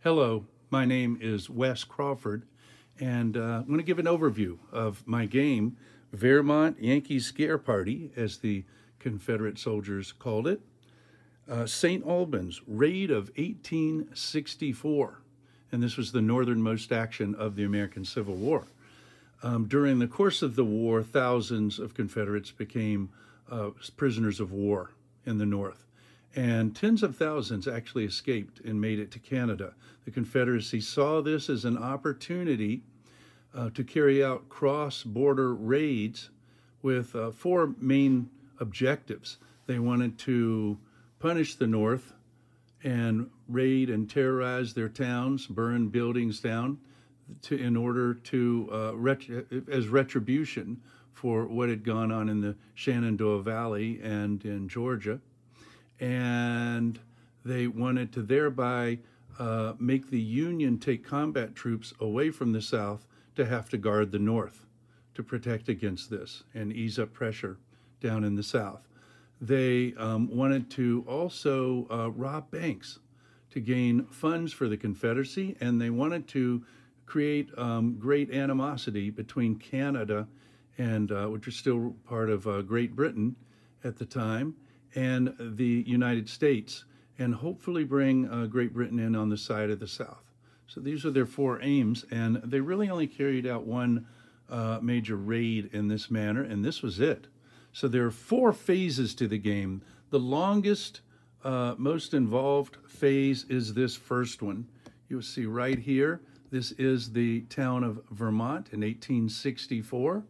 Hello, my name is Wes Crawford, and I'm going to give an overview of my game, Vairmont Yankee Scare Party, as the Confederate soldiers called it. St. Albans, raid of 1864, and this was the northernmost action of the American Civil War. During the course of the war, thousands of Confederates became prisoners of war in the North, and tens of thousands actually escaped and made it to Canada. The Confederacy saw this as an opportunity to carry out cross-border raids with four main objectives. They wanted to punish the North and raid and terrorize their towns, burn buildings down in order to, as retribution for what had gone on in the Shenandoah Valley and in Georgia. And they wanted to thereby make the Union take combat troops away from the South to have to guard the North to protect against this and ease up pressure down in the South. They wanted to also rob banks to gain funds for the Confederacy, and they wanted to create great animosity between Canada and which was still part of Great Britain at the time, and the United States, and hopefully bring Great Britain in on the side of the South. So these are their four aims, and they really only carried out one major raid in this manner, and this was it. So there are four phases to the game. The longest, most involved phase is this first one. You'll see right here, this is the town of Vairmont in 1864.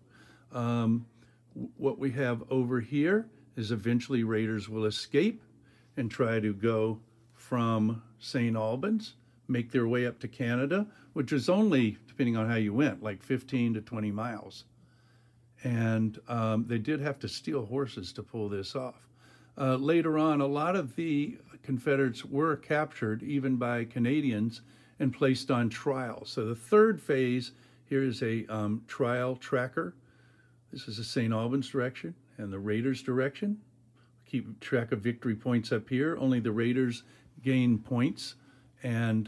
What we have over here is eventually raiders will escape and try to go from St. Albans, make their way up to Canada, which is only, depending on how you went, like 15 to 20 miles. And they did have to steal horses to pull this off. Later on, a lot of the Confederates were captured, even by Canadians, and placed on trial. So the third phase, here is a trial tracker. This is the St. Albans direction and the Raiders direction. Keep track of victory points up here. Only the Raiders gain points, and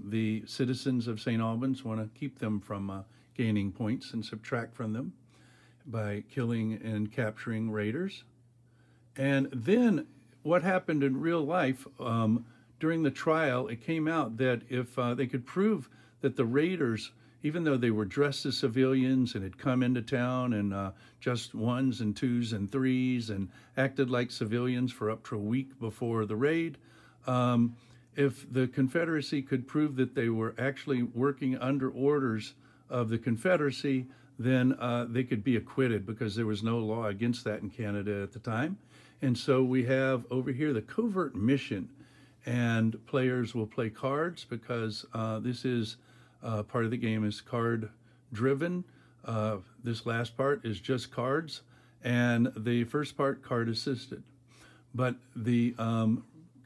the citizens of St. Albans want to keep them from gaining points and subtract from them by killing and capturing raiders. And then what happened in real life, during the trial, it came out that if they could prove that the raiders, even though they were dressed as civilians and had come into town and just ones and twos and threes and acted like civilians for up to a week before the raid, if the Confederacy could prove that they were actually working under orders of the Confederacy, then they could be acquitted, because there was no law against that in Canada at the time. And so we have over here the Covert Mission, and players will play cards because this is part of the game is card driven. This last part is just cards, and the first part card assisted. But the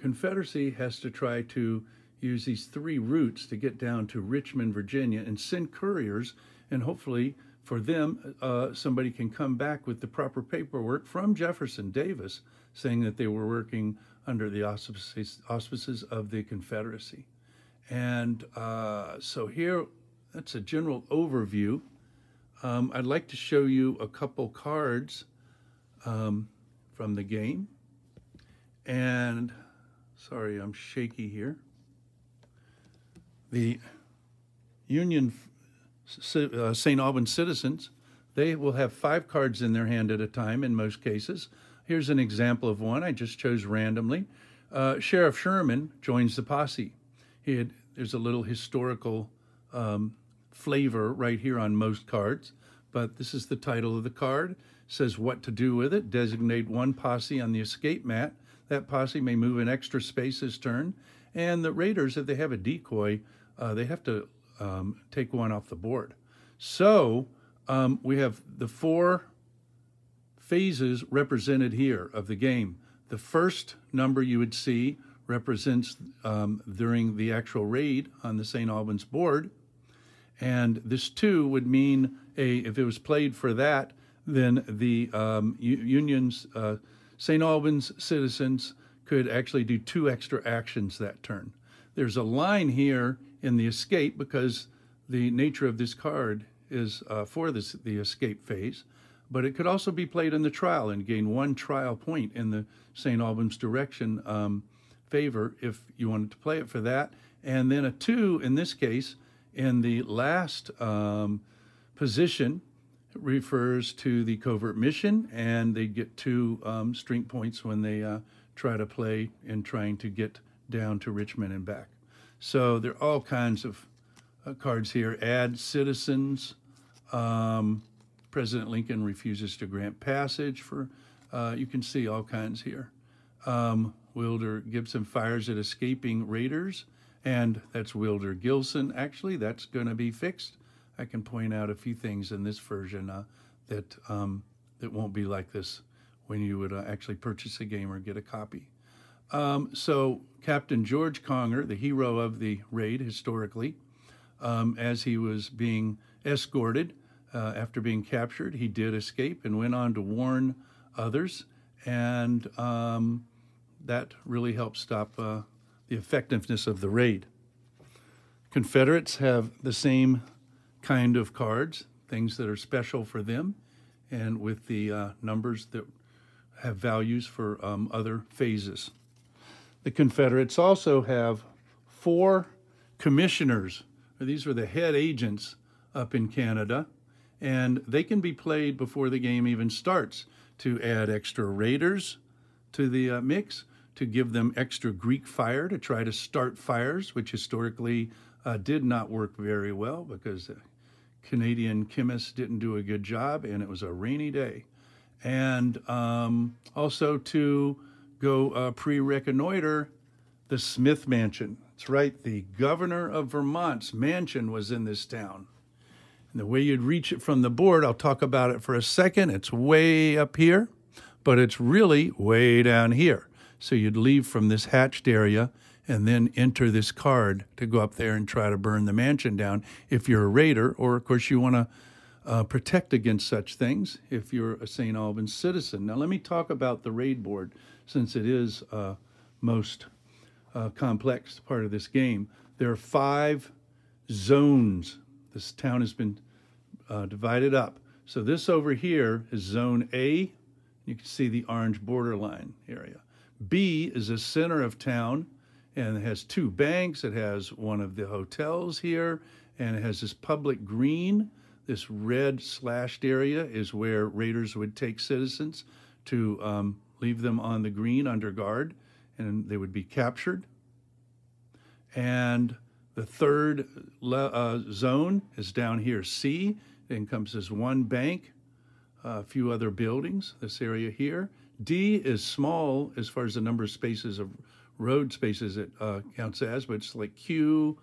Confederacy has to try to use these three routes to get down to Richmond, Virginia, and send couriers, and hopefully for them, somebody can come back with the proper paperwork from Jefferson Davis saying that they were working under the auspices of the Confederacy. And so here, that's a general overview. I'd like to show you a couple cards from the game. And, sorry, I'm shaky here. The Union St. Albans citizens, they will have 5 cards in their hand at a time in most cases. Here's an example of one I just chose randomly. Sheriff Sherman joins the posse. There's a little historical flavor right here on most cards, but this is the title of the card. It says what to do with it. Designate one posse on the escape mat. That posse may move an extra space this turn. And the raiders, if they have a decoy, they have to take one off the board. So we have the 4 phases represented here of the game. The first number you would see represents during the actual raid on the St. Albans board. And this 2 would mean, if it was played for that, then the Union's St. Albans citizens could actually do 2 extra actions that turn. There's a line here in the escape because the nature of this card is for the escape phase, but it could also be played in the trial and gain 1 trial point in the St. Albans direction favor if you wanted to play it for that, and then a 2 in this case in the last position refers to the Covert Mission, and they get 2 strength points when they try to play in trying to get down to Richmond and back. So there are all kinds of cards here. Add citizens. President Lincoln refuses to grant passage for, you can see all kinds here. Wilder Gibson fires at escaping raiders, and that's Wilder Gilson. Actually, that's going to be fixed. I can point out a few things in this version that won't be like this when you would actually purchase a game or get a copy. So Captain George Conger, the hero of the raid historically, as he was being escorted after being captured, he did escape and went on to warn others, and that really helped stop the effectiveness of the raid. Confederates have the same kind of cards, things that are special for them, and with the numbers that have values for other phases. The Confederates also have 4 commissioners. These are the head agents up in Canada, and they can be played before the game even starts to add extra raiders to the mix, to give them extra Greek fire to try to start fires, which historically did not work very well because Canadian chemists didn't do a good job and it was a rainy day. And also to go pre-reconnoiter the Smith Mansion. That's right, the governor of Vermont's mansion was in this town. And the way you'd reach it from the board, I'll talk about it for a second. It's way up here, but it's really way down here. So you'd leave from this hatched area and then enter this card to go up there and try to burn the mansion down if you're a raider, or of course you want to protect against such things if you're a St. Albans citizen. Now let me talk about the raid board, since it is most complex part of this game. There are 5 zones. This town has been divided up. So this over here is Zone A. You can see the orange borderline area. B is the center of town, and it has 2 banks. It has one of the hotels here, and it has this public green. This red slashed area is where raiders would take citizens to leave them on the green under guard, and they would be captured. And the third zone is down here, C. It encompasses 1 bank, a few other buildings, this area here. D is small as far as the number of spaces of road spaces it counts as, but it's like Q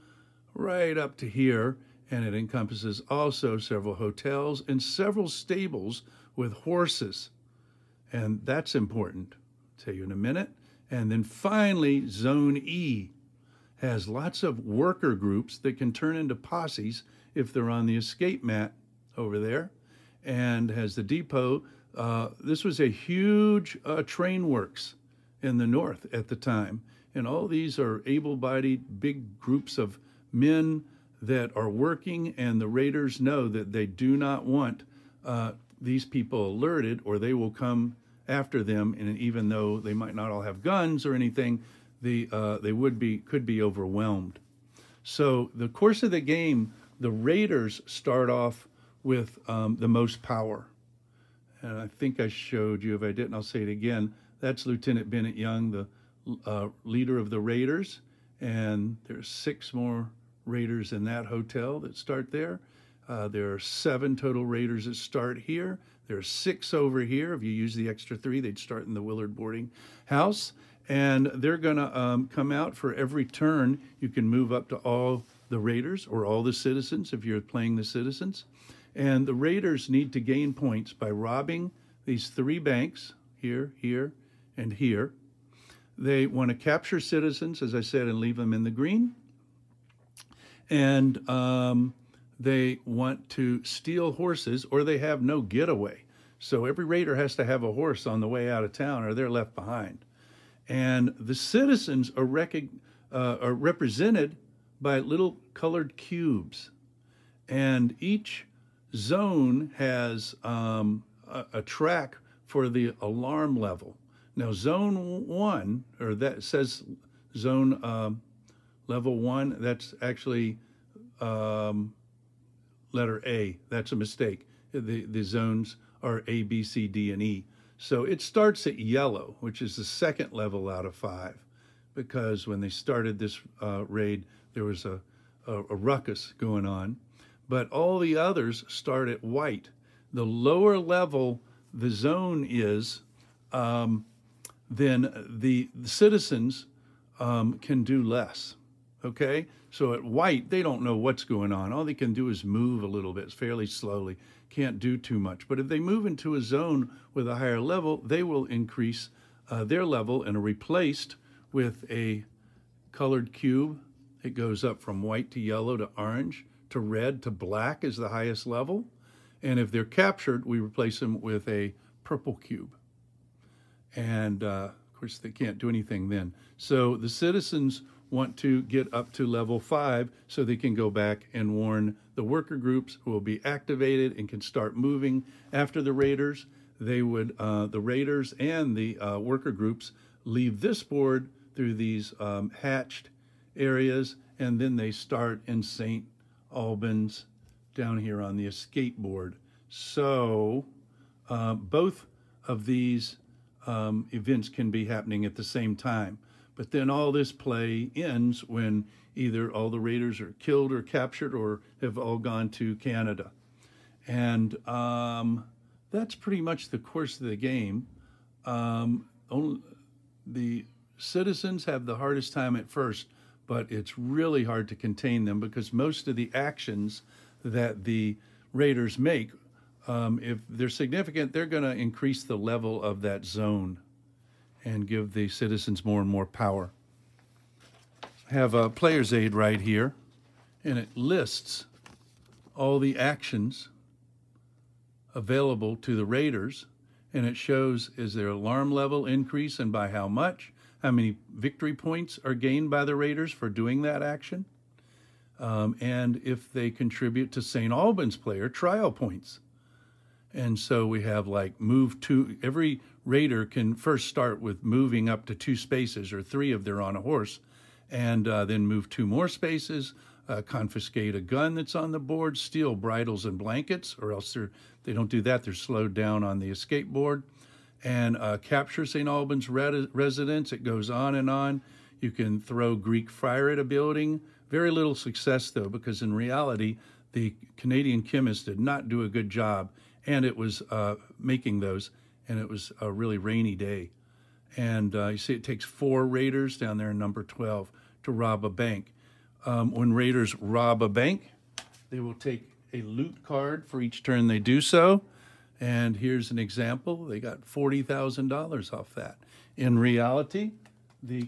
right up to here, and it encompasses also several hotels and several stables with horses. And that's important. I'll tell you in a minute. And then finally, Zone E has lots of worker groups that can turn into posses if they're on the escape mat over there, and has the depot. This was a huge train works in the north at the time, and all these are able-bodied big groups of men that are working, and the raiders know that they do not want these people alerted, or they will come after them, and even though they might not all have guns or anything, they could be overwhelmed. So the course of the game, the raiders start off with the most power. And I think I showed you. If I didn't, I'll say it again. That's Lieutenant Bennett Young, the leader of the raiders. And there's 6 more raiders in that hotel that start there. There are 7 total raiders that start here. There are 6 over here. If you use the extra 3, they'd start in the Willard boarding house. And they're going to come out for every turn. You can move up to all the raiders or all the citizens if you're playing the citizens. And the raiders need to gain points by robbing these 3 banks, here, here, and here. They want to capture citizens, as I said, and leave them in the green. And they want to steal horses, or they have no getaway. So every raider has to have a horse on the way out of town, or they're left behind. And the citizens are are represented by little colored cubes. And each zone has a track for the alarm level. Now, zone 1, or that says zone level 1, that's actually letter A. That's a mistake. The zones are A, B, C, D, and E. So it starts at yellow, which is the second level out of 5, because when they started this raid, there was a ruckus going on. But all the others start at white. The lower level the zone is, then the citizens can do less, okay? So at white, they don't know what's going on. All they can do is move a little bit, fairly slowly, can't do too much. But if they move into a zone with a higher level, they will increase their level and are replaced with a colored cube. It goes up from white to yellow to orange to red to black is the highest level. And if they're captured, we replace them with a purple cube. And of course, they can't do anything then. So the citizens want to get up to level 5 so they can go back and warn the worker groups who will be activated and can start moving after the raiders. They would, the raiders and the worker groups leave this board through these hatched areas, and then they start in St. Albans down here on the escape board. So both of these events can be happening at the same time. But then all this play ends when either all the raiders are killed or captured or have all gone to Canada. And that's pretty much the course of the game. The citizens have the hardest time at first, but it's really hard to contain them because most of the actions that the raiders make, if they're significant, they're going to increase the level of that zone and give the citizens more and more power. I have a player's aid right here, and it lists all the actions available to the raiders, and it shows is their alarm level increase and by how much, how many victory points are gained by the raiders for doing that action, and if they contribute to St. Albans player trial points. And so we have like move to, every raider can first start with moving up to 2 spaces or 3 if they're on a horse, and then move 2 more spaces, confiscate a gun that's on the board, steal bridles and blankets, or else they don't do that, they're slowed down on the escape board, and capture St. Albans residents. It goes on and on. You can throw Greek fire at a building. Very little success, though, because in reality, the Canadian chemists did not do a good job, and it was making those, and it was a really rainy day. And you see it takes 4 raiders down there in number 12 to rob a bank. When raiders rob a bank, they will take a loot card for each turn they do so. And here's an example. They got $40,000 off that. In reality, the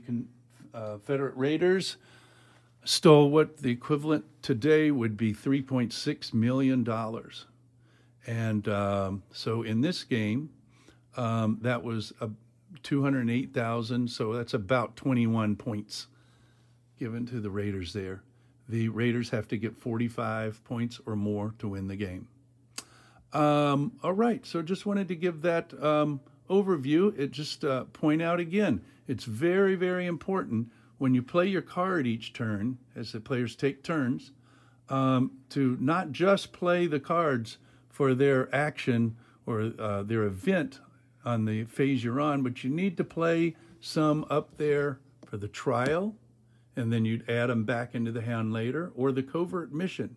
Confederate raiders stole what the equivalent today would be $3.6 million. And so in this game, that was 208,000, so that's about 21 points given to the raiders there. The raiders have to get 45 points or more to win the game. All right, so just wanted to give that overview. It just point out again, it's very, very important when you play your card each turn, as the players take turns, to not just play the cards for their action or their event on the phase you're on, but you need to play some up there for the trial, and then you'd add them back into the hand later, or the covert mission.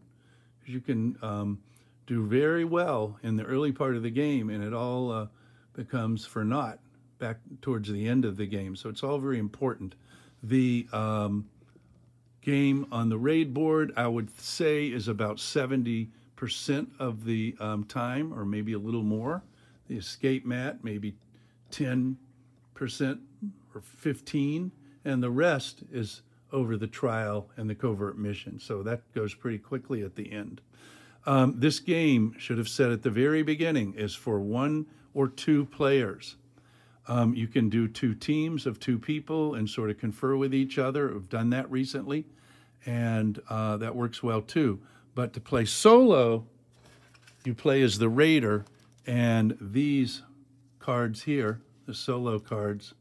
You can do very well in the early part of the game, and it all becomes for naught back towards the end of the game. So it's all very important. The game on the raid board, I would say, is about 70% of the time, or maybe a little more. The escape mat, maybe 10% or 15%, and the rest is over the trial and the covert mission. So that goes pretty quickly at the end. This game, should have said at the very beginning, is for 1 or 2 players. You can do 2 teams of 2 people and sort of confer with each other. I've done that recently, and that works well too. But to play solo, you play as the raider, and these cards here, the solo cards,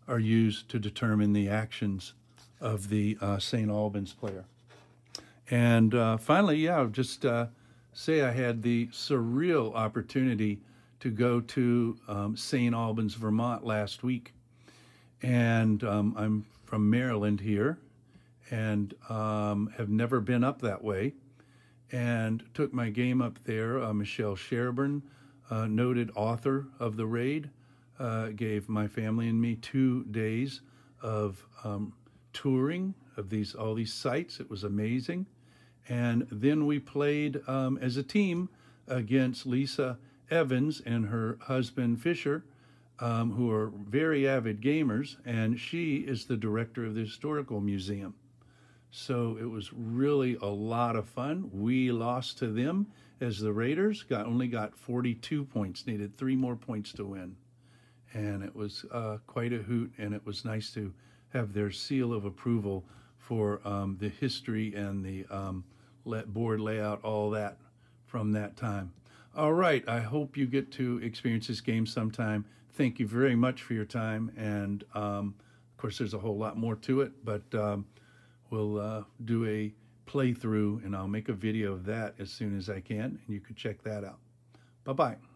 are used to determine the actions of the St. Albans player. And finally, yeah, just say I had the surreal opportunity to go to St. Albans, Vermont last week. And I'm from Maryland here, and have never been up that way, and took my game up there. Michelle Sherburne, noted author of the raid, gave my family and me 2 days of touring of all these sites. It was amazing. And then we played as a team against Lisa Evans and her husband Fisher, who are very avid gamers, and she is the director of the Historical Museum. So it was really a lot of fun. We lost to them as the Raiders, only got 42 points, needed 3 more points to win. And it was quite a hoot, and it was nice to have their seal of approval for the history and the board layout, all that from that time. All right, I hope you get to experience this game sometime. Thank you very much for your time, and of course there's a whole lot more to it, but we'll do a playthrough, and I'll make a video of that as soon as I can, and you can check that out. Bye-bye.